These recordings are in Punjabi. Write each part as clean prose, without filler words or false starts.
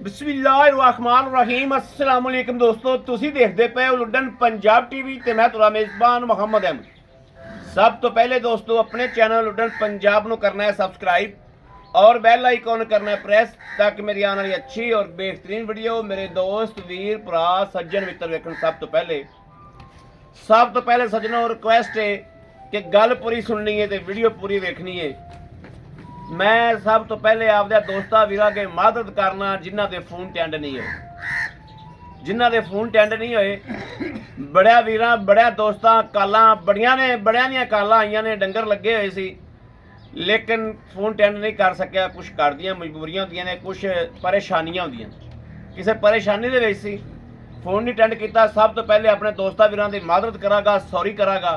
बिस्मिल्लाहिर्रहमानिर्रहीम अस्सलाम वालेकुम दोस्तों, ਤੁਸੀਂ ਦੇਖਦੇ ਪਏ ਹੋ ਲੁੱਡਨ ਪੰਜਾਬ ਟੀਵੀ ਤੇ ਮੈਂ ਤੁਹਾਡਾ ਮੇਜ਼ਬਾਨ ਮੁਹੰਮਦ ਅਹਿਮਦ। ਸਭ ਤੋਂ ਪਹਿਲੇ ਦੋਸਤੋ ਆਪਣੇ ਚੈਨਲ ਲੁੱਡਨ ਪੰਜਾਬ ਨੂੰ ਕਰਨਾ ਹੈ सब्सक्राइब और बेल आइकॉन करना है प्रेस ताकि मेरी आने वाली अच्छी और बेहतरीन वीडियो मेरे दोस्त वीर भरा सज्जन मित्र वेखण। सब तो पहले सज्जनों रिक्वेस्ट है कि गल पूरी सुननी है तो वीडियो पूरी देखनी है। मैं सब तो पहले आपदे दोस्तां वीरां के मदद करना जिन्हां दे फोन टैंड नहीं होए, जिन्हां दे फोन टैंड नहीं होए। बड़िया वीरां बड़िया दोस्तां कालां बड़ियां दियां कालां आईयां ने, डंगर लगे हुए सी लेकिन फोन टैंड नहीं कर सकिया। कुछ घर दियां मजबूरियां होंदियां ने, कुछ परेशानियां होंदियां, किसी परेशानी दे विच सी फोन नहीं टैंड किया। सब तो पहले अपने दोस्तां वीरां दी मदद करागा, सॉरी करागा।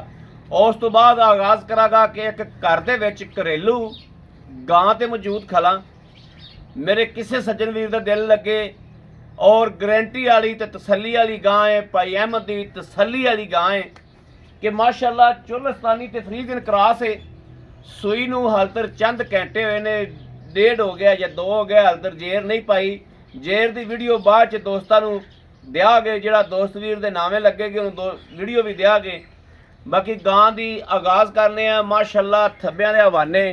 उस तो बाद आगाज़ करागा कि एक घर दे विच घरेलू गां ते मौजूद खला मेरे किसी सज्जन वीर दा दिल लगे और गारंटी वाली ते तसल्ली वाली गां है। भाई अहमद दी तसल्ली वाली गां है कि माशाअल्लाह चुलस्तानी ते फरीदन क्रॉस है। सूई नूं हाल तक चंद घंटे हुए ने, 1.5 हो गया या 2 हो गया, हाल तक जेर नहीं पाई। जेर दी वीडियो बाद च दोस्तां नूं दियागे, जिहड़ा दोस्त वीर दे नामे लगेगी उन्होंने वीडियो भी दियागे। बाकी गां दी आगाज़ करने आ माशाअल्लाह थब्बियां दे हवाने।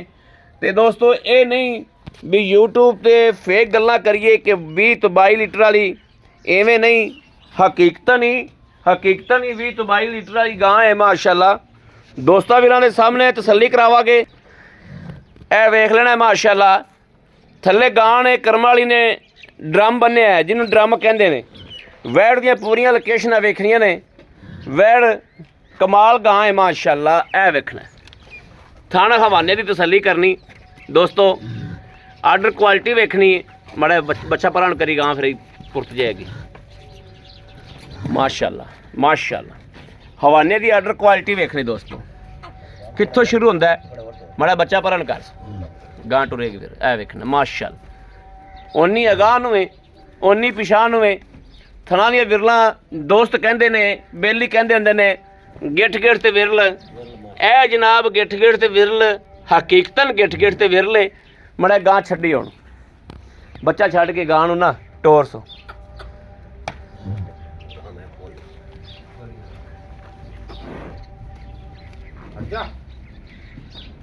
तो दोस्तों ये नहीं भी यूट्यूब पे फेक गल्लां करिए कि 20 तो 22 लीटर वाली, एवें नहीं, हकीकतन ही 20 तो 22 लीटर वाली गां है माशाअल्लाह। दोस्तां वीरां दे सामने तसल्ली करावांगे। ए वेख लेना माशाअल्लाह थल्ले गां ने करम वाली ने ड्रम बन्निया है जिन्होंने ड्रम कहंदे ने। वैड़ दियां पूरियां लोकेशनां वेखणियां ने। वैड़ कमाल गां है माशाअल्लाह। ए वेखना थाना हवाने की तसल्ली करनी दोस्तों, आर्डर क्वालिटी वेखनी माड़ा बच्चा भरान करी गां फिर पुरत जाएगी माशाअल्लाह माशाअल्लाह। हवाने की आर्डर क्वालिटी वेखनी दोस्तों, कित्थों शुरू होंदा है माड़ा बच्चा भरान कर गां टुरेगी फिर। ए वेखना माशाअल्लाह उन्नी अगाह नूं उन्नी पिछाह नूं थना दियां विरलां दोस्त कहंदे ने, बेली कहंदे हुंदे ने, गिठ गिठ ते विरल। ए जनाब गिठ गिठ ते विरल, हकीकतन गिठ गिठ ते विरले। मड़ा गां छड्डी हुण बच्चा छड्ड के गां नूं ना टोर सो।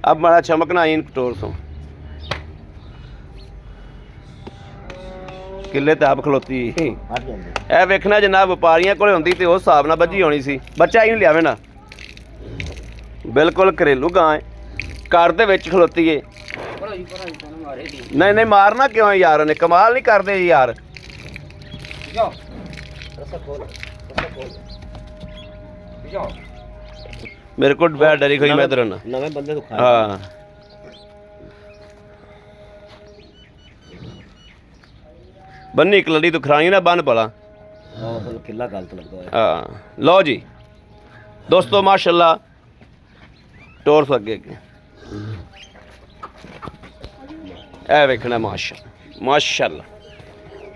अब माड़ा चमकना इन टोर सो किले ते आप खलोती। ए वेखना जनाब व्यापारियों कोल हुंदी ते उस हिसाब नाल बज्जी होनी सी। बच्चा ही लियावे ना, बिल्कुल घरेलू गां है, घर दे विच खलोती है। नहीं मारना क्यों है यार, ने कमाल नहीं करते यार। मेरे को बैठ डरी खोई मैं इधर ना नवे बंदे तो हाँ बन्नी एक लड़ी तो खरानी ना बन पला किला गलत लगता है। हाँ लो जी दोस्तों माशाल्लाह टोर सो अगे ए वेखना माशाअल्लाह माशाअल्लाह।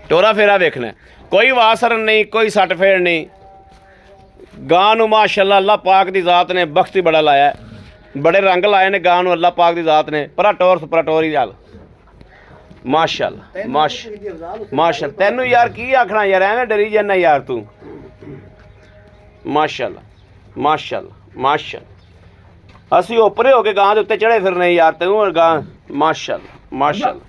टोरा फेरा वेखना, कोई वासर नहीं, कोई सट फेड़ नहीं। गां नूं माशाअल्लाह अल्लाह पाक दी जात ने बख्त ही बड़ा लाया है, बड़े रंग लाए ने गां नूं अल्लाह पाक दी जात ने। परा टोर ही गल माशाअल्लाह माशाअल्लाह। तैनू यार की आखना यार, एवें डरी जाना यार तू। माशाअल्लाह माशाअल्लाह माशाअल्लाह। असी ओपरे हो के गां दे उत्ते चढ़े फिरने यार, तैनू गां माशाअल्लाह माशाअल्लाह।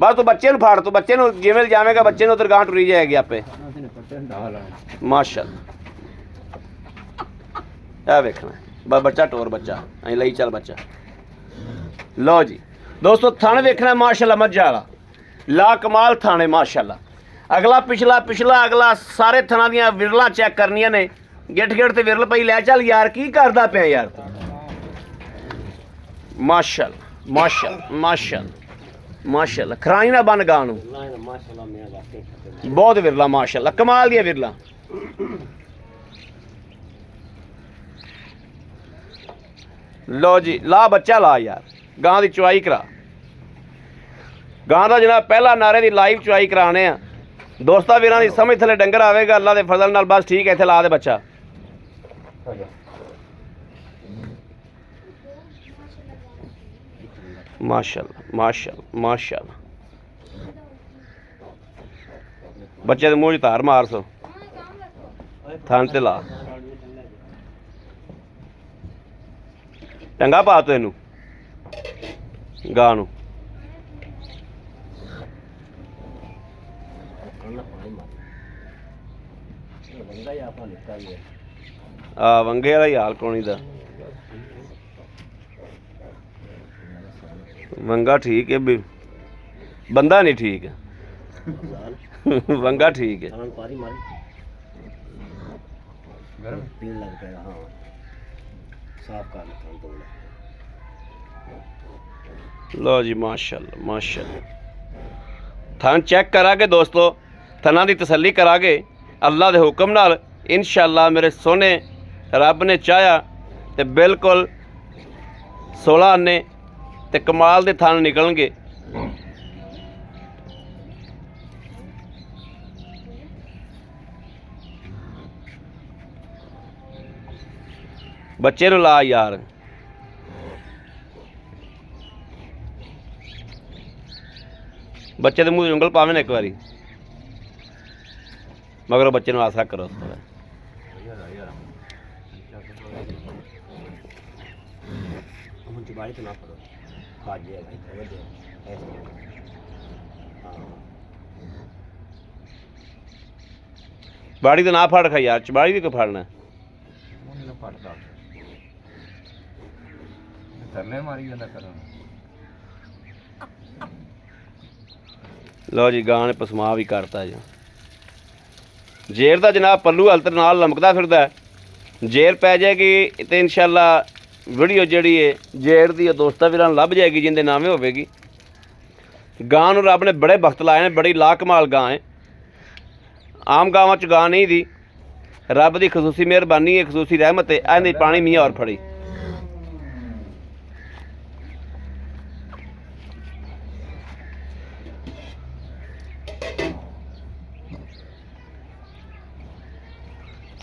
बस तू बच्चे नूं फाड़, तू बच्चे नूं जिवें जावेगा बच्चे नूं उधर गां टुरी जाएगी आपे माशाअल्लाह। ए वेखना बच्चा टोर बच्चा अं लई चल बच्चा। लो जी दोस्तों थाने वेखना माशाअल्लाह मज्जा वाला ला कमाल थाने माशाअल्लाह। अगला पिछला अगला सारे थाना दियां विरलां चेक करनियां ने। गिठ गिठ ते विरल पई लै चल यार की करदा पिया यार माशाअल्लाह माशाअल्लाह माशाअल्लाह माशाअल्लाह। खराई ना बन गां नूं बहुत विरला माशाअल्लाह, कमाल दियां विरलां। लो जी ला बच्चा ला यार, गां दी चुआई करा। गां दा जनाब पहला नारे दी लाइव चुआई कराने आ दोस्तां वीरां दी। समझ थले डंगर आवेगा अल्लाह दे फजल नाल, बस ठीक है इत्थे ला दे बच्चा। माशाअल्लाह माशाअल्लाह माशाअल्लाह। ਬੱਚੇ ਦੇ ਮੂੰਹ 'ਚ ਧਾਰ ਮਾਰ ਸੋ ਥਣ ਤੇ ਲਾ ਚੰਗਾ ਪਾ ਤੋ ਇਹਨੂੰ ਗਾਂ ਨੂੰ ਆ ਵੰਗੇ ਵਾਲਾ ਹੀ ਹਾਲ ਕੋਣੀ ਦਾ ਵੰਗਾ ਠੀਕ ਹੈ ਵੀ ਬੰਦਾ ਨਹੀਂ ਠੀਕ ਵੰਗਾ ਠੀਕ ਹੈ लो जी माशाल्लाह माशाल्लाह थान चेक करागे दोस्तों थना की तसल्ली करागे अल्लाह के हुक्म नाल इंशाअल्लाह मेरे सोने रब ने चाहा तो बिल्कुल 16 आने ते कमाल के थान निकलणगे। बच्चे नूं ला यार बच्चे के मूँह उंगल पावे ना एक बारी मगर बच्चे नूं आसरा करो बाड़ी तो ना फाड़ खा यार चबाड़ी भी क्यों फाड़ना लो जी गां ने पसमा भी करता जी जेर का जनाब पल्लू हलतर नाल लमकदा फिरदा जेर पै जाएगी तो इंशाअल्लाह वीडियो जिहड़ी है जेर दी दोस्तां वीरां लभ जाएगी जिंदे नामे होवेगी। गां नूं रब ने बड़े वक्त लाए ने बड़ी लाकमाल गां है आम गावां च गां नहीं दी रब की खसूसी मेहरबानी है खसूसी रहमत है इहदी पानी मियाँ और फड़ी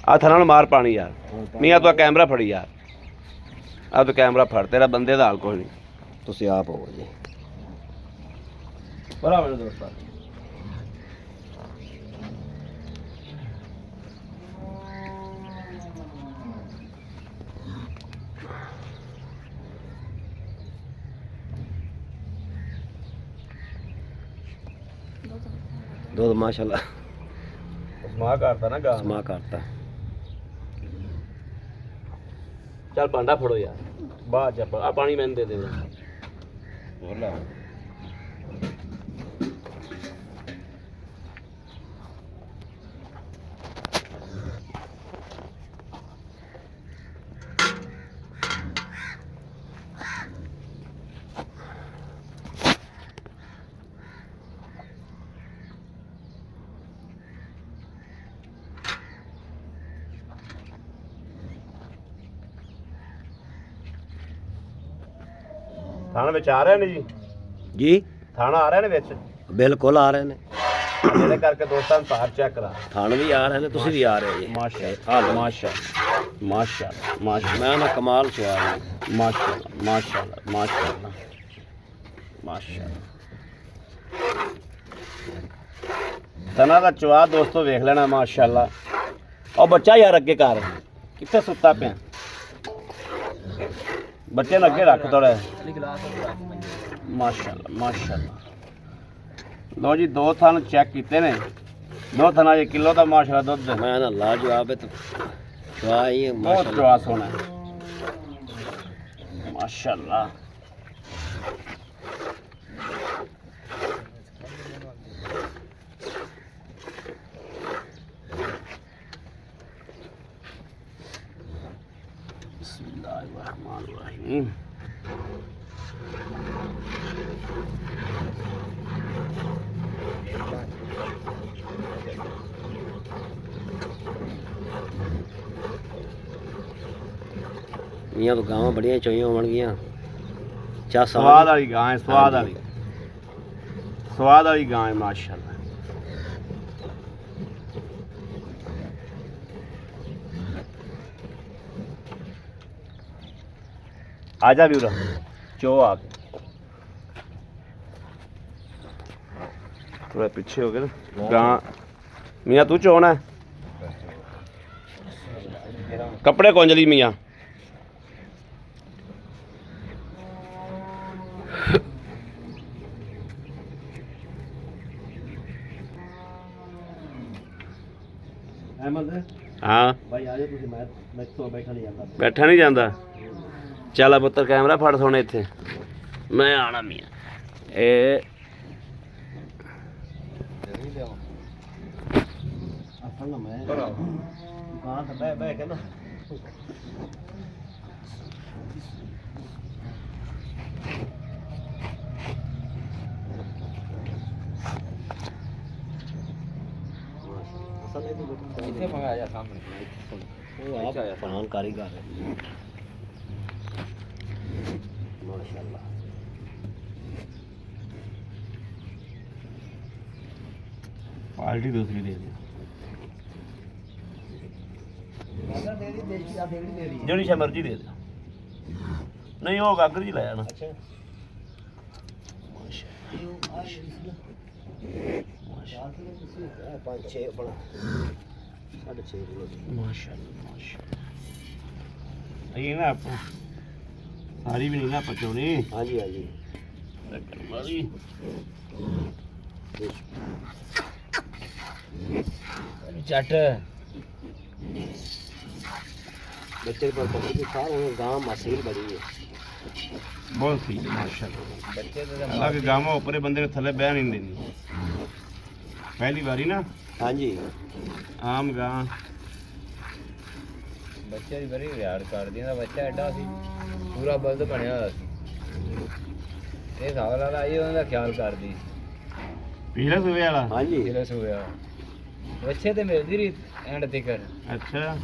आ थना मार पानी यार मियाँ तो कैमरा फड़ी यार आ तो कैमरा फड़ तेरा बंदे का हाल कोई नहीं तुसीं आप हो जी बराबर दोस्त दूध माशाल्लाह स्मा करता ना गा स्मा करता चल भांडा फड़ो यार बाद आ पानी मैंने दे दे थाना विच आ रहे ने जी थाना आ रहे ने विच बिल्कुल आ रहे ने जेदे करके दोस्तां नूं तार चेक करा थान भी आ रहे ने तुसीं भी आ रहे हो जी माशाअल्लाह माशाअल्लाह माशाअल्लाह माशाअल्लाह मैं ना कमाल सवाल है माशाअल्लाह माशाअल्लाह माशाअल्लाह माशाअल्लाह तना दा चवा दोस्तों वेख लेना माशाअल्लाह और बच्चा यार अगे कर कित्थे सुत्ता पिया बच्चे ने अगे रख थोड़ा माशाअल्लाह माशाअल्लाह लो जी दो थान चेक किते ने दो थाना ये किलो का माशाअल्लाह दुध मैं ना लाजवाब है तो चवा ही बहुत चवा सोना है माशाअल्लाह बिस्मिल्लाहिर्रहमानिर्रहीम मियाँ तो गाँव बड़िया चोइयां होवणगियां चा स्वाद वाली गां है स्वाद वाली गां है माशाअल्लाह आजा भी चो आ थोड़ा पीछे हो गए ना गां ਮੀਆਂ ਤੂੰ ਚੋਣਾ ਕੱਪੜੇ ਕੁੰਝ ਲਈ ਮੀਆਂ। ਅਹਿਮਦ ਹਾਂ ਭਾਈ ਆ ਜਾ ਤੁਸੀਂ, ਮੈਂ ਤੋਂ ਬੈਠਾ ਨਹੀਂ ਜਾਂਦਾ। ਬੈਠਾ ਨਹੀਂ ਜਾਂਦਾ। ਚੱਲ ਆ ਪੁੱਤਰ ਕੈਮਰਾ ਫੜ ਸੋਣੇ ਇੱਥੇ, ਮੈਂ ਆਣਾ ਮੀਆਂ। ਇਹ ਅਸਲ ਨਾ ਮੈਂ ਦੁਕਾਨ ਤੇ ਬਹਿ ਕੇ ਨਾ ਇੱਥੇ ਮੰਗਾਇਆ ਜਾ ਸਾਹਮਣੇ ਉਹ ਆਪ ਫਨਾਨ ਕਾਰੀਗਰ ਹੈ ਮਾਸ਼ਾਅੱਲਾ। ਪਾਰਟੀ ਦੂਸਰੀ ਦੇ ਦੇ ਜਿਹੜੀ ਸ਼ਾ ਮਰਜ਼ੀ ਦੇ ਦੇ। ਨਹੀਂ ਉਹ ਗਾਗਰ ਜੀ ਲੈ ਆਣਾ। ਅੱਛਾ ਪੰਜ 6 ਆਪਣਾ 6.5 ਕਿਲੋ ਮਾਸ਼ਾਅੱਲਾ ਮਾਸ਼ਾਅੱਲਾ। ਇਹ ਨਾ ਆਪਾਂ ਸਾਰੀ ਵੀ ਨਹੀਂ ਨਾ ਪਚਾਉਣੀ। ਹਾਂਜੀ ਹਾਂਜੀ ਮਾਰੀ ਚੱਟ ਬੱਚੇ ਪਰ ਪਕੜ ਕੇ ਖਾ ਉਹ ਗਾਂ ਮਸੀਲ ਬੜੀ ਹੈ। ਬਹੁਤ ਸਹੀ ਮਾਸ਼ਾਅੱਲਾ। ਬੱਚੇ ਤੇ ਆ ਕੇ ਗਾਵਾਂ ਉੱਪਰੇ ਬੰਦੇ ਨੂੰ ਥੱਲੇ ਬਹਿ ਨਹੀਂ ਦਿੰਦੀ। ਪਹਿਲੀ ਵਾਰੀ ਨਾ ਹਾਂਜੀ ਆਮ ਗਾਂ ਬੱਚੇ ਦੀ ਬੜੀ ਯਾਰ ਕਰਦੀਆਂ ਦਾ ਬੱਚਾ ਐਡਾ ਸੀ, ਪੂਰਾ ਬਲਦ ਬਣਿਆ ਹੋਇਆ ਸੀ। ਇਹ ਸਾਲ ਵਾਲਾ ਆਈ ਉਹਨਾਂ ਦਾ ਖਿਆਲ ਕਰਦੀ ਪਿਛਲੇ ਸੂਏ ਵਾਲਾ। ਹਾਂਜੀ ਜਿਹੜਾ ਸੋਇਆ ਬੱਚੇ ਤੇ ਮਿਲਦੀ ਰਹੀ ਐਂਡ ਤੱਕ। ਅੱਛਾ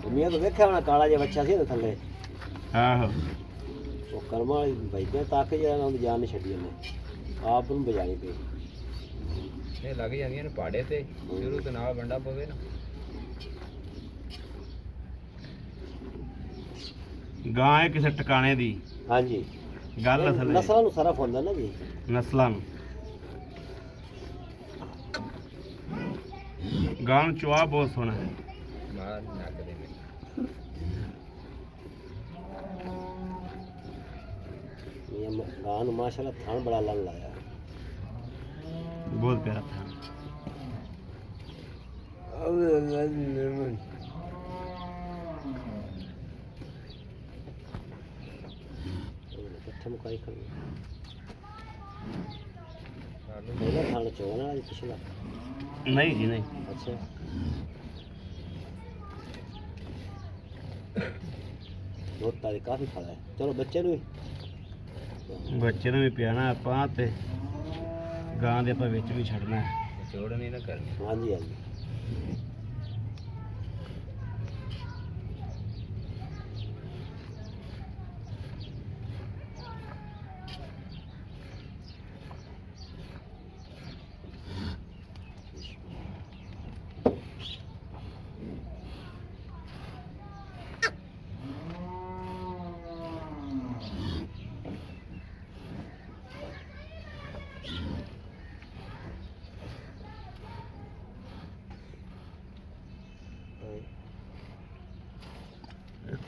ਮੀਆਂ ਤਾਂ ਵੇਖਿਆ ਹੋਣਾ ਕਾਲਾ ਜਿਹਾ ਬੱਚਾ ਸੀ ਨਾ ਥੱਲੇ, ਆਹੋ ਉਹ ਕਰਮਾਂ ਵਾਲੀ ਬੈਠੇ ਤੱਕ ਜਿਹੜਾ ਉਹਦੀ ਜਾਨ ਨਹੀਂ ਛੱਡੀ ਉਹਨੇ, ਆਪ ਨੂੰ ਬਜਾਣੀ ਪਈ। ਇਹ ਲੱਗ ਜਾਂਦੀਆਂ ਨੇ ਪਹਾੜੇ ਤੇ, ਸ਼ੁਰੂ ਤੋਂ ਨਾਲ ਬੰਡਾ ਪਵੇ ਨਾ। ਗਾਂ ਹੈ ਕਿਸੇ ਟਿਕਾਣੇ ਦੀ ਹਾਂਜੀ ਗੱਲ ਥੱਲੇ ਨਸਲਾਂ ਨੂੰ ਸਰਫ ਹੁੰਦਾ ਨਾ ਜੀ। ਨਸਲਾਂ ਨੂੰ ਗਾਂ ਨੂੰ ਚੁਆ ਬਹੁਤ ਸੋਹਣਾ ਹੈ। ਮਾਰ ਨੱਕ ਦੇ ਵਿੱਚ ਮੀਆਂ ਗਾਂ ਨੂੰ ਮਾਸ਼ਾਅੱਲਾ ਥਣ ਬੜਾ ਲੰਨ ਲਾਇਆ। ਬਹੁਤ ਪਿਆਰਾ ਥਾ। ਕਿੱਥੇ ਮੁਕਾਈ ਕਰਨੀ ਪਹਿਲਾਂ ਥਣ ਚੋਣਾ ਵਾਲਾ ਜੀ ਪਿਛਲਾ। ਨਹੀਂ ਜੀ ਨਹੀਂ। ਅੱਛਾ ਦੁੱਧ ਤਾਂ ਕਾਫੀ ਖਾਦਾ ਹੈ। ਚਲੋ ਬੱਚੇ ਨੂੰ ਵੀ ਬੱਚੇ ਨੂੰ ਵੀ ਪਿਆਣਾ ਆਪਾਂ ਤੇ ਗਾਂ ਦੇ ਆਪਾਂ ਵਿੱਚ ਵੀ ਛੱਡਣਾ ਹੈ। ਚੋੜ ਨਹੀਂ ਨਾ ਕਰਨੀ। ਹਾਂਜੀ ਹਾਂਜੀ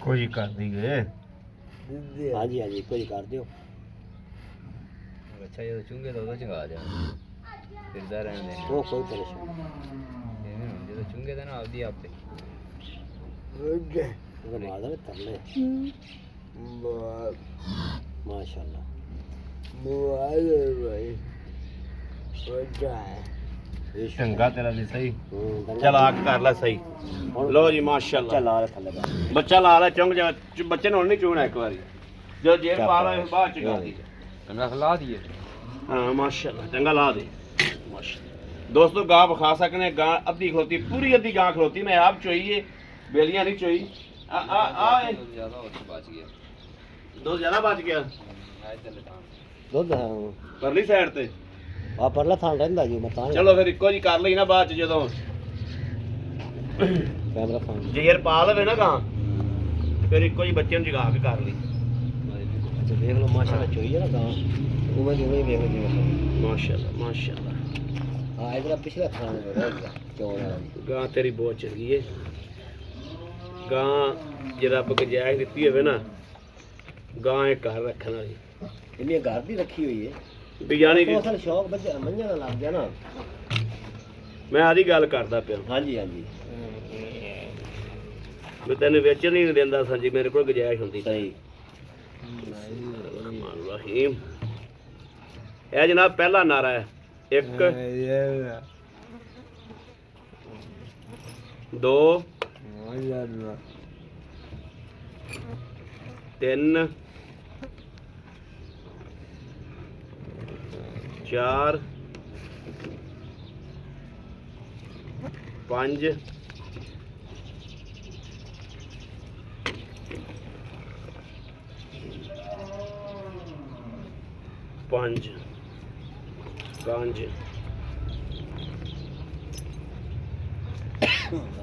ਕੋਈ ਕਰਦੀ ਗਏ। ਹਾਂਜੀ ਹਾਂਜੀ ਕੋਈ ਕਰ ਦਿਓ। ਬੱਚਾ ਜਦੋਂ ਚੁੰਗੇ ਤਾਂ ਉਦੋਂ ਚੰਗਾ ਜਾ ਫਿਰਦਾ ਰਹਿਣ ਦੇ। ਉਹ ਕੋਈ ਪਰੇਸ਼ਾਨੀ ਐਵੇਂ ਹੁਣ ਜਦੋਂ ਚੁੰਗੇ ਤਾਂ ਨਾ ਆਪਦੀ ਆਪੇ ਉਹ ਮਾਦਾ ਵੀ ਤਰਲੇ ਮਾਸ਼ਾਅੱਲਾ। ਚੰਗਾ ਤੇਰਾ ਵੀ ਸਹੀ। ਚਲ ਆਕ ਕਰ ਲੈ ਸਹੀ। ਲੋ ਜੀ ਮਾਸ਼ਾਅੱਲਾ ਚੱਲ ਆ ਥੱਲੇ ਬਾ ਬੱਚਾ ਲਾ ਲੈ ਚੁੰਗ ਜਾ। ਬੱਚੇ ਨੂੰ ਹੁਣ ਨਹੀਂ ਚੂਣਾ ਇੱਕ ਵਾਰੀ ਜਦੋਂ ਜੇਬ ਪਾ ਲਾ ਬਾਅਦ ਚ ਗਾ ਦੀ। ਕੰਨਾ ਖਲਾ ਦਈਏ। ਹਾਂ ਮਾਸ਼ਾਅੱਲਾ ਚੰਗਾ ਲਾ ਦੇ ਮਾਸ਼ਾਅੱਲਾ। ਦੋਸਤੋ ਗਾਂ ਵਿਖਾ ਸਕਨੇ ਗਾਂ ਅੱਧੀ ਖਲੋਤੀ ਪੂਰੀ ਅੱਧੀ ਗਾਂ ਖਲੋਤੀ। ਮੈਂ ਆਪ ਚੋਈਏ ਬੇਲੀਆਂ ਨਹੀਂ ਚੋਈ। ਆ ਜ਼ਿਆਦਾ ਹੋ ਕੇ ਬਚ ਗਿਆ। ਦੋ ਜ਼ਿਆਦਾ ਬਚ ਗਿਆ ਇੱਧਰ ਲਟਾਂ ਦੁੱਧ ਪਰਲੀ ਸਾਈਡ ਤੇ। ਆ ਪਰਲਾ ਥਾਂ ਰਹਿੰਦਾ ਜੀ ਮੈਂ ਤਾਂ ਚਲੋ ਫਿਰ ਇੱਕੋ ਜੀ ਕਰ ਲਈ ਨਾ ਬਾਅਦ ਚ ਜਦੋਂ ਕੈਮਰਾ ਫਾਨ ਜੇਰ ਪਾ ਲਵੇ ਨਾ ਗਾਂ ਫਿਰ ਇੱਕੋ ਜੀ ਬੱਚੇ ਨੂੰ ਜਗਾ ਕੇ ਕਰ ਲਈ। ਅੱਛਾ ਦੇਖ ਲਓ ਮਾਸ਼ਾਅੱਲਾ ਚੋਈ ਹੈ ਨਾ ਗਾਂ ਉਵੇਂ ਦੀ ਉਵੇਂ ਵੇਖ ਲਓ ਜਿਵੇਂ ਮਾਸ਼ਾਅੱਲਾ ਮਾਸ਼ਾਅੱਲਾ। ਹਾਂ ਇਹਦਾ ਪਿਛਲਾ ਖਾਣਾ ਮੇਰਾ ਚੋਣ ਵਾਲਾ ਜੀ। ਗਾਂ ਤੇਰੀ ਬਹੁਤ ਚੰਗੀ ਏ। ਗਾਂ ਜੇ ਰੱਬ ਗੁੰਜਾਇਸ਼ ਦਿੱਤੀ ਹੋਵੇ ਨਾ, ਗਾਂ ਇਹ ਘਰ ਰੱਖਣ ਵਾਲੀ ਇਹਨੇ ਘਰ ਦੀ ਰੱਖੀ ਹੋਈ ਹੈ ਵੀ ਯਾਨੀ ਕਿ ਅਸਲ ਸ਼ੌਕ ਬੱਚਾ ਮੰਝਾਂ ਦਾ ਲੱਗ ਗਿਆ ਨਾ। ਮੈਂ ਆਦੀ ਗੱਲ ਕਰਦਾ ਪਿਆ ਹਾਂਜੀ ਹਾਂਜੀ ਵੀ ਤੈਨੂੰ ਵੇਚਣ ਹੀ ਨਹੀਂ ਦਿੰਦਾ ਸਾਂ ਜੀ ਮੇਰੇ ਕੋਲ ਗੁੰਜਾਇਸ਼ ਹੁੰਦੀ ਤਾਂ। ਸਹੀ ਰਹੀਮ ਇਹ ਜਨਾਬ ਪਹਿਲਾ ਨਾਰਾ ਹੈ। 1 2 3 4 5 5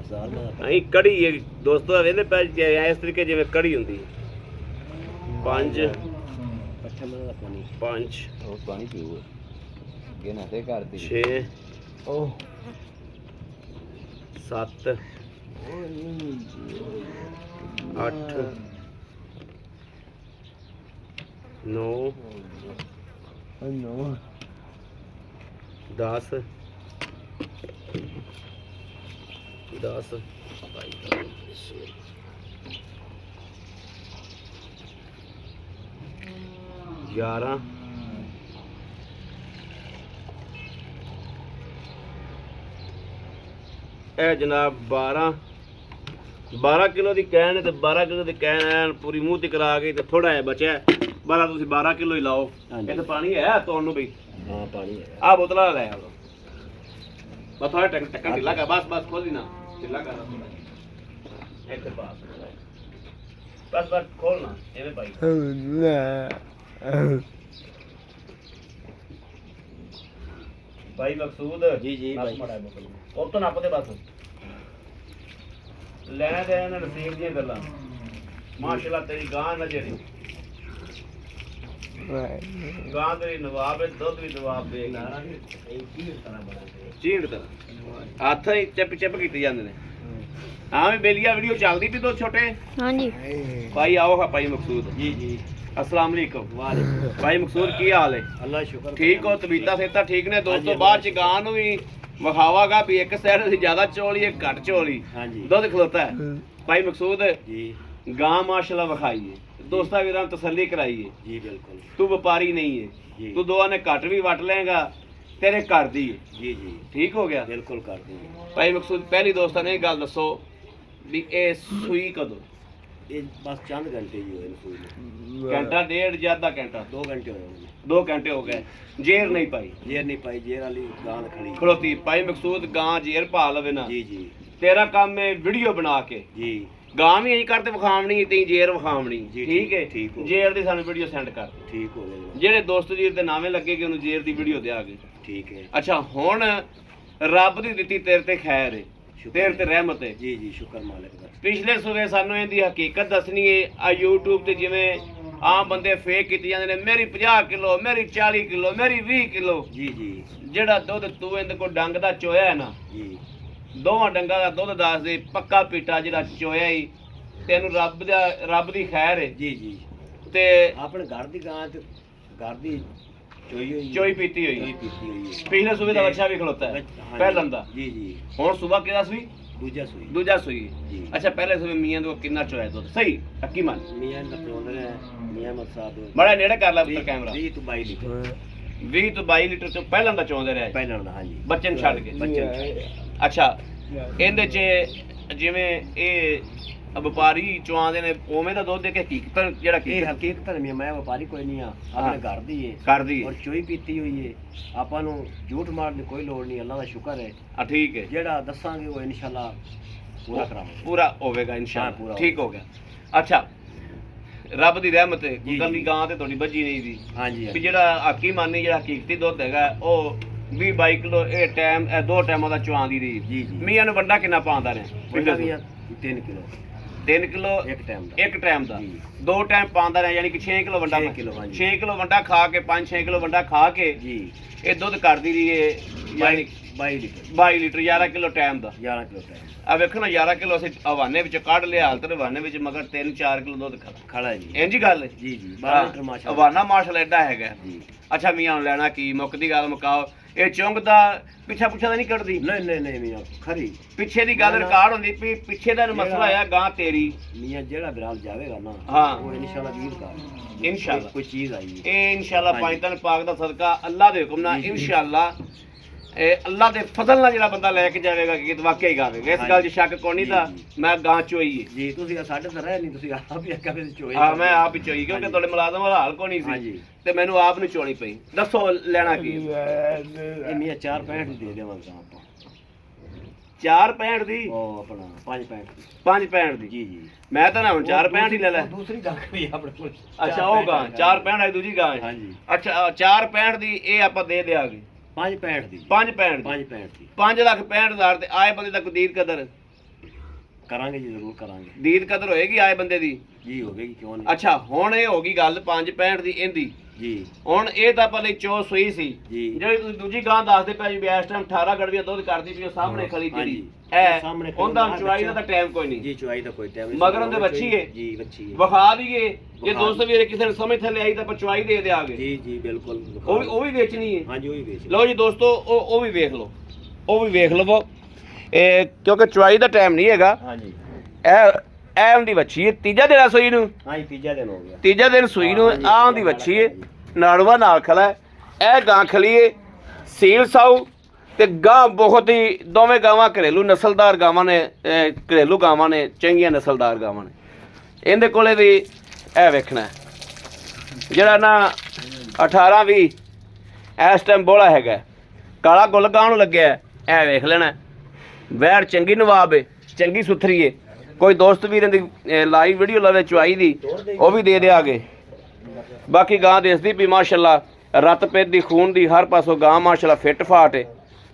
ਹਜ਼ਾਰ ਦਾ ਅਸੀਂ ਕੜੀ ਇਹ ਦੋਸਤੋ ਵੇਲੇ ਪੈ ਇਸ ਤਰੀਕੇ ਜਿਵੇਂ ਕੜੀ ਹੁੰਦੀ 5 ਪੱਠਾ ਮਨ ਦਾ ਪਾਣੀ 5 ਉਹ ਪਾਣੀ ਪੀਓ ਗਿਣਾ ਤੇ ਕਰਦੀ 6 ਉਹ 7 8 9 10 11 ਇਹ ਜਨਾਬ 12 ਕਿਲੋ ਦੀ ਕੈਨ ਹੈ ਤੇ 12 ਕਿਲੋ ਦੀ ਕੈਨ ਐਨ ਪੂਰੀ ਮੂੰਹ ਤੇ ਕਰਾ ਕੇ ਤੇ ਥੋੜਾ ਜਿਹਾ ਬਚਿਆ ਬਾਲਾ ਤੁਸੀਂ 12 ਕਿਲੋ ਹੀ ਲਾਓ। ਹਾਂਜੀ। ਇਹ ਤਾਂ ਪਾਣੀ ਹੈ ਤੋੜਨ ਨੂੰ ਬਈ ਹਾਂ ਪਾਣੀ ਹੈ ਆ ਬੋਤਲਾਂ ਲੈ ਆਓ ਬਸ ਥੋੜਾ ਟੱਕਾ ਢਿੱਲਾ ਕਰ ਬਸ ਖੋਲੀ ਨਾ ਢਿੱਲਾ ਕਰ ਇੱਥੇ ਬਸ ਖੋਲਣਾ ਇਹਨੇ ਭਾਈ ਭਾਈ ਮਕਸੂਦ ਜੀ ਜੀ ਭਾਈ ਉਹ ਤੋਂ ਨੱਪ ਦੇ ਬਸ ਲੈਣਾ ਦੇਣਾ ਨਸੀਬ ਦੀਆਂ ਗੱਲਾਂ ਮਾਸ਼ਾਅੱਲਾ ਤੇਰੀ ਗਾਂ ਨਜ਼ਰੀ ਗਾਂ ਤੇਰੀ ਨਵਾਬ ਹੈ ਦੁੱਧ ਵੀ ਨਵਾਬ ਦੇ ਚੀੜ ਤਰ੍ਹਾਂ ਹੱਥ ਹੀ ਚੱਪ ਕੀਤੀ ਜਾਂਦੇ ਨੇ। ਹਾਂ ਵੀ ਬੇਲੀਆ ਵੀਡੀਓ ਚੱਲਦੀ ਪਈ ਦੋ ਛੋਟੇ ਹਾਂਜੀ ਭਾਈ ਆਓ ਭਾਈ ਮਕਸੂਦ ਜੀ ਜੀ अस्सलाम वालेकुम। ਵਾਲੇਕੁਮ भाई मकसूद की हाल है? ਅੱਲਾ ਸ਼ੁਕਰ ठीक हो तबीयतां सेहतां ठीक ने दोस्तों? ਹਾਂਜੀ, बाद च गां ਨੂੰ ਵੀ ਵਿਖਾਵਾਗਾ ਵੀ ਇੱਕ ਸਾਈਡ ਅਸੀਂ ਜ਼ਿਆਦਾ ਚੋਲੀ ਇੱਕ ਘੱਟ ਚੋਲੀ ਹਾਂਜੀ ਦੁੱਧ ਖਲੋਤਾ ਹੈ। ਭਾਈ ਮਕਸੂਦ ਜੀ ਗਾਂ ਮਾਸ਼ਾਅੱਲਾ ਵਿਖਾਈਏ ਦੋਸਤਾਂ ਵੀਰਾਂ ਨੂੰ ਤਸੱਲੀ ਕਰਾਈਏ। ਜੀ ਬਿਲਕੁਲ ਤੂੰ ਵਪਾਰੀ ਨਹੀਂ ਹੈ ਜੀ ਤੂੰ ਦੋਵਾਂ ਨੇ ਘੱਟ ਵੀ ਵਟ ਲਏਗਾ ਤੇਰੇ ਘਰ ਦੀ ਹੈ। ਜੀ ਜੀ ਠੀਕ ਹੋ ਗਿਆ ਬਿਲਕੁਲ ਕਰਦੇ ਹਾਂ। ਭਾਈ ਮਕਸੂਦ ਪਹਿਲੀ ਦੋਸਤਾਂ ਨੇ ਇਹ ਗੱਲ ਦੱਸੋ ਵੀ ਇਹ ਸੂਈ ਕਦੋਂ? ਇਹ ਬਸ ਚੰਦ ਘੰਟੇ ਜੀ ਹੋਏ ਨੇ ਸੂਈ ਨੂੰ। ਘੰਟਾ ਡੇਢ ਜਾਂ ਅੱਧਾ ਘੰਟਾ? 2 ਘੰਟੇ ਹੋਏ ਨੇ 2 ਘੰਟੇ ਹੋ ਗਏ। ਜੇਰ ਨਹੀਂ ਪਾਈ? ਜੇਰ ਨਹੀਂ ਪਾਈ ਜੇਰ ਵਾਲੀ ਗਾਂ ਖੜੀ ਖਲੋਤੀ। ਭਾਈ ਮਕਸੂਦ ਗਾਂ ਜੇਰ ਪਾ ਲਵੇ ਨਾ ਜੀ ਜੀ ਤੇਰਾ ਕੰਮ ਹੈ ਵੀਡੀਓ ਬਣਾ ਕੇ ਜੀ ਗਾਂ ਵੀ ਐਂ ਕਰਦੇ ਵਿਖਾਵਣੀ ਤੇ ਜੇਰ ਵਿਖਾਵਣੀ। ਜੀ, ਠੀਕ ਹੈ ਠੀਕ ਹੋ ਗਿਆ। ਜੇਰ ਦੀ ਸਾਨੂੰ ਵੀਡੀਓ ਸੈਂਡ ਕਰ ਦੇ। ਠੀਕ ਹੋ ਗਿਆ ਜੀ। ਜਿਹੜੇ ਦੋਸਤ ਜੀ ਦੇ ਨਾਵੇਂ ਲੱਗੇਗੇ ਉਹਨੂੰ ਜੇਰ ਦੀ ਵੀਡੀਓ ਦਿਆਗੇ। ਠੀਕ ਹੈ ਅੱਛਾ ਹੁਣ ਰੱਬ ਦੀ ਦਿੱਤੀ ਤੇਰੇ ਤੇ ਖੈਰ ਹੈ ਤੇਰੇ ਤੇ ਰਹਿਮਤ ਹੈ। ਜੀ ਜੀ ਸ਼ੁਕਰ ਮਾਲਕ ਦਾ। ਪਿਛਲੇ ਸੂਬੇ ਸਾਨੂੰ ਇਹਦੀ ਹਕੀਕਤ ਦੱਸਣੀ ਹੈ। ਆ YouTube ਤੇ ਜਿਵੇਂ ਆਮ ਬੰਦੇ ਫੇਕ ਕੀਤੇ ਜਾਂਦੇ ਨੇ ਮੇਰੀ 50 ਕਿਲੋ ਮੇਰੀ 40 ਕਿਲੋ ਮੇਰੀ 20 ਕਿਲੋ। ਜੀ ਜੀ ਜਿਹੜਾ ਦੁੱਧ ਤੂੰ ਇਹਦੇ ਕੋਲ ਡੰਗ ਦਾ ਚੋਇਆ ਹੈ ਨਾ ਜੀ ਦੋਵਾਂ ਡੰਗਾਂ ਦਾ ਦੁੱਧ ਦੱਸ ਦੇ ਪੱਕਾ ਪੀਟਾ ਜਿਹੜਾ ਚੋਇਆ ਹੀ ਤੈਨੂੰ ਰੱਬ ਦੀ ਖੈਰ ਹੈ ਜੀ ਜੀ ਤੇ ਆਪਣੇ ਘਰ ਦੀ ਗਾਂ ਤੇ ਘਰ ਦੀ ਚੋਈ ਹੋਈ ਚੋਈ ਪੀਤੀ ਹੋਈ ਚੋਈ ਪੀਤੀ ਹੋਈ ਹੈ। ਪਿਛਲੇ ਸੂਬੇ ਦਾ ਬੱਚਾ ਵੀ ਖਲੋਤਾ ਹੈ ਹਾਂਜੀ। ਪਹਿਲਾਂ ਦਾ। ਜੀ ਜੀ ਹੁਣ ਸੂਬਾ ਕਿਹਦਾ ਸੂਈ? ਦੂਜਾ ਸੂਈ ਦੂਜਾ ਸੂਈ। ਜੀ। ਅੱਛਾ ਪਹਿਲੇ ਸੂਬੇ ਮੀਆਂ ਤੋਂ ਕਿੰਨਾ ਚੋਇਆ ਦੁੱਧ? ਸਹੀ ਹੱਕੀ ਮੰਨ ਮੀਆਂ ਦਾ ਪ੍ਰੋਂਦਰ ਹੈ ਮੀਆਂ ਮਤ ਸਾਹਿਬ ਬੜਾ ਨੇੜੇ ਕਰ ਲੈ ਪੁੱਤਰ ਕੈਮਰਾ। 20 ਤੋਂ 22 ਲੀਟਰ 20 ਤੋਂ 22 ਲੀਟਰ ਤੋਂ ਪਹਿਲਾਂ ਦਾ ਚੋਂਦੇ ਰਿਹਾ ਪਹਿਲਾਂ ਦਾ ਹਾਂਜੀ ਬੱਚੇ ਨੂੰ ਛੱਡ ਕੇ। ਬੱਚੇ ਨੂੰ ਛੱਡ ਕੇ। ਅੱਛਾ ਇਹਦੇ 'ਚ ਜਿਵੇਂ ਇਹ ਵਪਾਰੀ ਚੁਆਉਂਦੇ ਨੇ ਉਵੇਂ ਦਾ ਦੁੱਧ ਦੇ ਕੇ ਹਕੀਕਤ ਜਿਹੜਾ ਇਹ ਹਕੀਕਤ ਹੈ ਮੈਂ ਵਪਾਰੀ ਕੋਈ ਨਹੀਂ ਆ ਆਪਣੇ ਘਰ ਦੀ ਹੈ ਕਰਦੀ ਔਰ ਚੋਈ ਪੀਤੀ ਹੋਈ ਹੈ। ਆਪਾਂ ਨੂੰ ਝੂਠ ਮਾਰਨ ਦੀ ਕੋਈ ਲੋੜ ਨਹੀਂ। ਅੱਲਾ ਦਾ ਸ਼ੁਕਰ ਹੈ ਆ ਠੀਕ ਹੈ ਜਿਹੜਾ ਦੱਸਾਂਗੇ ਉਹ ਇਨਸ਼ਾਅੱਲਾ ਪੂਰਾ ਕਰਾਵਾਂਗੇ। ਪੂਰਾ ਹੋਵੇਗਾ ਹਾਂ, ਇਨਸ਼ਾਅੱਲਾ ਪੂਰਾ ਠੀਕ ਹੋ ਗਿਆ। ਅੱਛਾ ਰੱਬ ਦੀ ਰਹਿਮਤ ਹੈ ਜੀ, ਕੱਲੀ ਜੀ। ਗਾਂ ਤੇ ਤੁਹਾਡੀ ਬੱਜੀ ਨਹੀਂ ਦੀ ਹਾਂਜੀ ਵੀ ਹਾਂਜੀ। ਜਿਹੜਾ ਹਾਕੀ ਮਾਨੀ ਜਿਹੜਾ ਹਕੀਕਤੀ ਦੁੱਧ ਹੈਗਾ ਉਹ 20-22 ਕਿਲੋ ਇਹ ਟਾਈਮ ਇਹ 2 ਟਾਈਮਾਂ ਦਾ ਚੁਆਂਦੀ ਰਹੀ। ਜੀ, ਜੀ। ਮੀਆਂ ਨੂੰ ਵੰਡਾ ਕਿੰਨਾ ਪਾਉਂਦਾ ਨੇ? ਵੱਡਾ ਵੀ 3 ਕਿਲੋ 3 ਕਿਲੋ ਇੱਕ ਟਾਈਮ ਦਾ। ਇੱਕ ਟਾਈਮ ਦਾ। ਜੀ। 2 ਟਾਈਮ ਪਾਉਂਦਾ ਰਿਹਾ ਯਾਨੀ ਕਿ 6 ਕਿਲੋ ਵੰਡਾ 6 ਕਿਲੋ, ਹਾਂਜੀ। 6 ਕਿਲੋ ਵੰਡਾ ਖਾ ਕੇ 5-6 ਕਿਲੋ ਵੰਡਾ ਖਾ ਕੇ ਜੀ ਇਹ ਦੁੱਧ ਕਰਦੀ ਰਹੀ ਹੈ ਯਾਨੀ 22 ਲੀਟਰ 22 ਲੀਟਰ 11 ਕਿਲੋ ਟਾਈਮ ਦਾ 11 ਕਿਲੋ ਟਾਈਮ ਆ ਵੇਖੋ ਨਾ 11 ਕਿਲੋ ਅਸੀਂ ਹਵਾਨੇ ਵਿੱਚ ਕੱਢ ਲਿਆ ਹਾਲਤ ਹਵਾਨੇ ਵਿੱਚ ਮਗਰ 3-4 ਕਿਲੋ ਦੁੱਧ ਖੜਾ ਜੀ ਇੰਜ ਹੀ ਗੱਲ ਹੈ ਜੀ ਜੀ 12 ਲੀਟਰ ਮਾਸ਼ਾ ਹਵਾਨਾ ਮਾਸ਼ਾਅੱਲਾ ਐਡਾ ਹੈਗਾ ਜੀ ਅੱਛਾ ਮੀਆਂ ਹੁਣ ਲੈਣਾ ਕੀ ਮੁੱਕਦੀ ਗੱਲ ਮੁਕਾਓ ਇਹ ਚੁੰਗ ਦਾ ਪਿੱਛਾ ਪੁੱਛਾ ਤਾਂ ਨਹੀਂ ਕੱਢਦੀ ਨਹੀਂ ਮੀਆਂ ਖਰੀ ਪਿੱਛੇ ਦੀ ਗੱਲ ਰਿਕਾਰਡ ਹੁੰਦੀ ਵੀ ਪਿੱਛੇ ਦਾ ਮਸਲਾ ਆਇਆ ਗਾਂ ਤੇਰੀ ਮੀਆਂ ਜਿਹੜਾ ਬਿਰਾਲ ਜਾਵੇਗਾ ਨਾ ਹਾਂ। ਉਹ ਇਨਸ਼ਾਅੱਲਾ ਵੀਰ ਦਾ ਇਨਸ਼ਾਅੱਲਾ ਕੋਈ ਚੀਜ਼ ਆਈ ਹੈ ਇਹ ਇਨਸ਼ਾਅੱਲਾ ਪੰਜਤਨ ਪਾਕ ਦਾ ਸਦਕਾ ਅੱਲਾ ਦੇ ਹੁਕਮ ਨਾਲ ਇਨਸ਼ਾਅੱਲਾ ਇਹ ਅੱਲਾ ਦੇ ਫਜ਼ਲ ਨਾਲ ਜਿਹੜਾ ਬੰਦਾ ਲੈ ਕੇ ਜਾਵੇਗਾ ਕਿ ਵਾਕਈ ਗਾਵੇਗਾ ਇਸ ਗੱਲ 'ਚ ਸ਼ੱਕ ਕੋਈ ਨਹੀਂ ਦਾ ਮੈਂ ਗਾਂ ਚੋਈ ਹੈ ਜੀ ਤੁਸੀਂ ਸਾਡੇ ਤਾਂ ਰਹਿ ਨਹੀਂ ਤੁਸੀਂ ਆਪ ਹੀ ਅੱਗਾ ਵਿੱਚ ਚੋਏ ਹਾਂ ਮੈਂ ਆਪ ਹੀ ਚੋਈ ਕਿਉਂਕਿ ਤੁਹਾਡੇ ਮੁਲਾਜ਼ਮ ਵਾਲਾ ਹਾਲ ਕੋਈ ਨਹੀਂ ਸੀ ਹਾਂਜੀ ਤੇ ਮੈਨੂੰ ਆਪ ਨੂੰ ਚੋਣੀ ਪਈ ਦੱਸੋ ਲੈਣਾ ਕੀ ਇਹ ਮੀਆਂ 4.65 ਦੀ ਦੇ ਦੇਵਾਂਗੇ ਆਪਾਂ 4.65 ਦੀ ਉਹ ਆਪਣਾ 5.65 ਦੀ 5.65 ਦੀ ਜੀ ਜੀ ਮੈਂ ਤਾਂ ਨਾ ਹੁਣ 4.65 ਹੀ ਲੈ ਲੈ ਦੂਸਰੀ ਗੱਲ ਵੀ ਆਪਣੇ ਕੋਲ ਅੱਛਾ ਉਹ ਗਾਂ 4.65 ਹੈ ਦੂਜੀ ਗਾਂ ਹੈ ਹਾਂਜੀ ਅੱਛਾ 4.65 ਦੀ ਇਹ ਆਪਾਂ ਦੇ ਦਿਆਂਗੇ 5.65 ਦੀ 5.65 ਦੀ 5.65 ਦੀ 5,65,000 ਤੇ ਆਏ ਬੰਦੇ ਤੱਕ ਦੀਦ ਕਦਰ ਕਰਾਂਗੇ ਜੀ ਜ਼ਰੂਰ ਕਰਾਂਗੇ ਦੀਦ ਕਦਰ ਹੋਏਗੀ ਆਏ ਬੰਦੇ ਦੀ ਜੀ ਹੋਵੇਗੀ ਕਿਉਂ ਨਹੀਂ ਅੱਛਾ ਹੁਣ ਇਹ ਹੋ ਗਈ ਗੱਲ 5.65 ਦੀ ਇਹਦੀ ਜੀ ਹੁਣ ਇਹ ਤਾਂ ਪਹਿਲੇ ਚੋ ਸੂਈ ਸੀ ਜੀ ਜਿਹੜੀ ਤੁਸੀਂ ਦੂਜੀ ਗਾਂ ਦੱਸਦੇ ਪਏ ਜੀ ਵੀ ਇਸ ਟਾਈਮ 18 ਗੜਵੀਆਂ ਦੁੱਧ ਕਰਦੀ ਪਈ ਉਹ ਸਾਹਮਣੇ ਖਲੀ ਜਿਹੜੀ ਇਹ ਸਾਹਮਣੇ ਖਲੀ ਉਹਦਾ ਬਾਹਰ ਚੁਆਈ ਦਾ ਤਾਂ ਟਾਈਮ ਕੋਈ ਨਹੀਂ ਜੀ ਚੁਆਈ ਦਾ ਕੋਈ ਟਾਈਮ ਨਹੀਂ ਮਗਰ ਉਹਦੇ ਵੱਛੀ ਹੈ ਜੀ ਵੱਛੀ ਹੈ ਵਿਖਾ ਦਈਏ ਜੇ ਦੋਸਤ ਵੀਰੇ ਕਿਸੇ ਨੇ ਸਮਝ ਥੱਲੇ ਆਈ ਤਾਂ ਆਪਾਂ ਚੁਆਈ ਦੇ ਦਿਆਂਗੇ ਜੀ ਜੀ ਬਿਲਕੁਲ ਉਹ ਵੀ ਵੇਚਣੀ ਹੈ ਹਾਂਜੀ ਉਹ ਹੀ ਵੇਚ ਲਓ ਜੀ ਦੋਸਤੋ ਉਹ ਵੀ ਵੇਖ ਲਓ ਉਹ ਵੀ ਵੇਖ ਲਵੋ ਇਹ ਕਿਉਂਕਿ ਚੁਆਈ ਦਾ ਟਾਈਮ ਨਹੀਂ ਹੈਗਾ ਹਾਂਜੀ ਇਹ ਉਹਦੀ ਵੱਛੀ ਹੈ ਤੀਜਾ ਦਿਨ ਆ ਸੂਈ ਨੂੰ ਹਾਂਜੀ ਤੀਜਾ ਦਿਨ ਹੋ ਗਿਆ ਤੀਜਾ ਦਿਨ ਸੂਈ ਨੂੰ ਆਹ ਉਹਦੀ ਵੱਛੀ ਹੈ ਨਾੜਵਾ ਨਾਲ ਖਲਾ ਹੈ ਇਹ ਗਾਂ ਖਲੀ ਹੈ ਸੀਲ ਸਾਊ ਤੇ ਗਾਂ ਬਹੁਤ ਹੀ ਦੋਵੇਂ ਗਾਵਾਂ ਘਰੇਲੂ ਨਸਲਦਾਰ ਗਾਵਾਂ ਨੇ ਘਰੇਲੂ ਗਾਵਾਂ ਨੇ ਚੰਗੀਆਂ ਨਸਲਦਾਰ ਗਾਵਾਂ ਨੇ ਇਹਦੇ ਕੋਲੇ ਵੀ ਇਹ ਵੇਖਣਾ ਜਿਹੜਾ ਨਾ 18-20 ਇਸ ਟਾਈਮ ਬੋਲਾ ਹੈਗਾ ਕਾਲਾ ਗੁੱਲ ਗਾਂ ਨੂੰ ਲੱਗਿਆ ਇਹ ਵੇਖ ਲੈਣਾ ਵੈੜ ਚੰਗੀ ਨਵਾਬ ਹੈ ਚੰਗੀ ਸੁਥਰੀ ਹੈ ਕੋਈ ਦੋਸਤ ਵੀਰ ਦੀ ਲਾਈਵ ਵੀਡੀਓ ਲਵੇ ਚੁਆਈ ਦੀ ਉਹ ਵੀ ਦੇ ਦਿਆਂਗੇ ਬਾਕੀ ਗਾਂ ਦੇਖਦੀ ਵੀ ਮਾਸ਼ਾਅੱਲਾ ਰਤ ਪੇਟ ਦੀ ਖੂਨ ਦੀ ਹਰ ਪਾਸੋਂ ਗਾਂ ਮਾਸ਼ਾਅੱਲਾ ਫਿੱਟ ਫਾਟ ਹੈ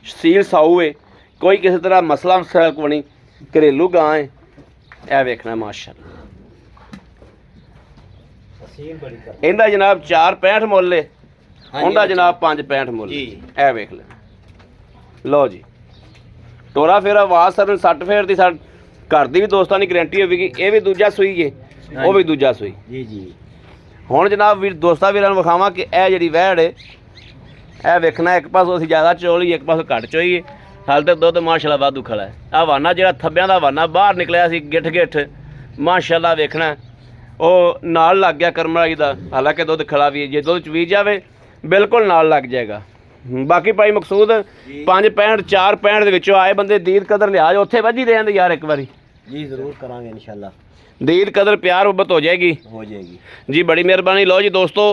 ਸੀਲ ਸਾਊ ਹੈ ਕੋਈ ਕਿਸੇ ਤਰ੍ਹਾਂ ਮਸਲਾ ਮਸਲਾ ਕੋਈ ਨਹੀਂ ਘਰੇਲੂ ਗਾਂ ਹੈ ਇਹ ਵੇਖਣਾ ਮਾਸ਼ਾਅੱਲਾ ਸੀਲ ਬੜੀ ਕਰ ਇਹਦਾ ਜਨਾਬ 4.65 ਮੁੱਲ ਹੈ ਉਹਦਾ ਜਨਾਬ 5.65 ਮੁੱਲ ਜੀ ਇਹ ਵੇਖ ਲੈ ਲਓ ਜੀ ਟੋਰਾ ਫੇਰਾ ਆਵਾਜ਼ ਸਰਨ ਸੱਟ ਫੇਰ ਦੀ ਸਾਡੇ ਘਰ ਦੀ ਵੀ ਦੋਸਤਾਂ ਦੀ ਗਰੰਟੀ ਹੋਵੇਗੀ ਇਹ ਵੀ ਦੂਜਾ ਸੂਈ ਹੈ ਉਹ ਵੀ ਦੂਜਾ ਸੂਈ ਜੀ ਜੀ ਹੁਣ ਜਨਾਬ ਵੀਰ ਦੋਸਤਾਂ ਵੀਰਾਂ ਨੂੰ ਵਿਖਾਵਾਂ ਕਿ ਇਹ ਜਿਹੜੀ ਵਹਿੜ ਹੈ ਇਹ ਵੇਖਣਾ ਇੱਕ ਪਾਸੋਂ ਅਸੀਂ ਜ਼ਿਆਦਾ ਚੋਲੀ ਇੱਕ ਪਾਸੋਂ ਘੱਟ ਚੋਈਏ ਹਾਲ ਤੇ ਦੁੱਧ ਮਾਸ਼ਾਅੱਲਾ ਵਾਧੂ ਖੜਾ ਹੈ ਆ ਵਾਨਾ ਜਿਹੜਾ ਥੱਬਿਆਂ ਦਾ ਵਾਨਾ ਬਾਹਰ ਨਿਕਲਿਆ ਸੀ ਗਿੱਠ ਮਾਸ਼ਾਅੱਲਾ ਵੇਖਣਾ ਉਹ ਨਾਲ ਲੱਗ ਗਿਆ ਕਰਮ ਵਾਲੀ ਦਾ ਹਾਲਾਂਕਿ ਦੁੱਧ ਖੜਾ ਵੀ ਹੈ ਜੇ ਦੁੱਧ ਚਵੀ ਜਾਵੇ ਬਿਲਕੁਲ ਨਾਲ ਲੱਗ ਜਾਏਗਾ ਬਾਕੀ ਭਾਈ ਮਕਸੂਦ 5.65 4.65 ਦੇ ਵਿੱਚੋਂ ਆਏ ਬੰਦੇ ਦੀਦ ਕਦਰ ਲਿਹਾਜ਼ ਉੱਥੇ ਵੱਜੀ ਦੇ ਜਾਂਦੇ ਯਾਰ ਇੱਕ ਵਾਰੀ ਜੀ ਜ਼ਰੂਰ ਕਰਾਂਗੇ ਇਨਸ਼ਾਅੱਲਾ ਦੀਦ ਕਦਰ ਪਿਆਰ ਮੁਹੱਬਤ ਹੋ ਜਾਏਗੀ ਹੋ ਜਾਏਗੀ ਜੀ ਬੜੀ ਮਿਹਰਬਾਨੀ ਲਓ ਜੀ ਦੋਸਤੋ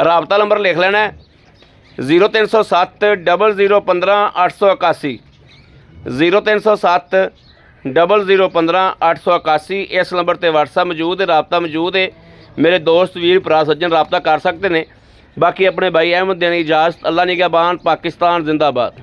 ਰਾਬਤਾ ਨੰਬਰ ਲਿਖ ਲੈਣਾ 0307 0015 881 0307 0015 881 ਇਸ ਨੰਬਰ ਤੇ WhatsApp ਮੌਜੂਦ ਹੈ ਰਾਬਤਾ ਮੌਜੂਦ ਹੈ ਮੇਰੇ ਦੋਸਤ ਵੀਰ ਭਰਾ ਸੱਜਣ ਰਾਬਤਾ ਕਰ ਸਕਦੇ ਨੇ ਬਾਕੀ ਆਪਣੇ ਭਾਈ ਅਹਿਮਦ ਦੇਣੀ ਇਜਾਜ਼ਤ ਅੱਲਾ ਨਿਗਹਿਬਾਨ ਪਾਕਿस्तान जिंदाबाद।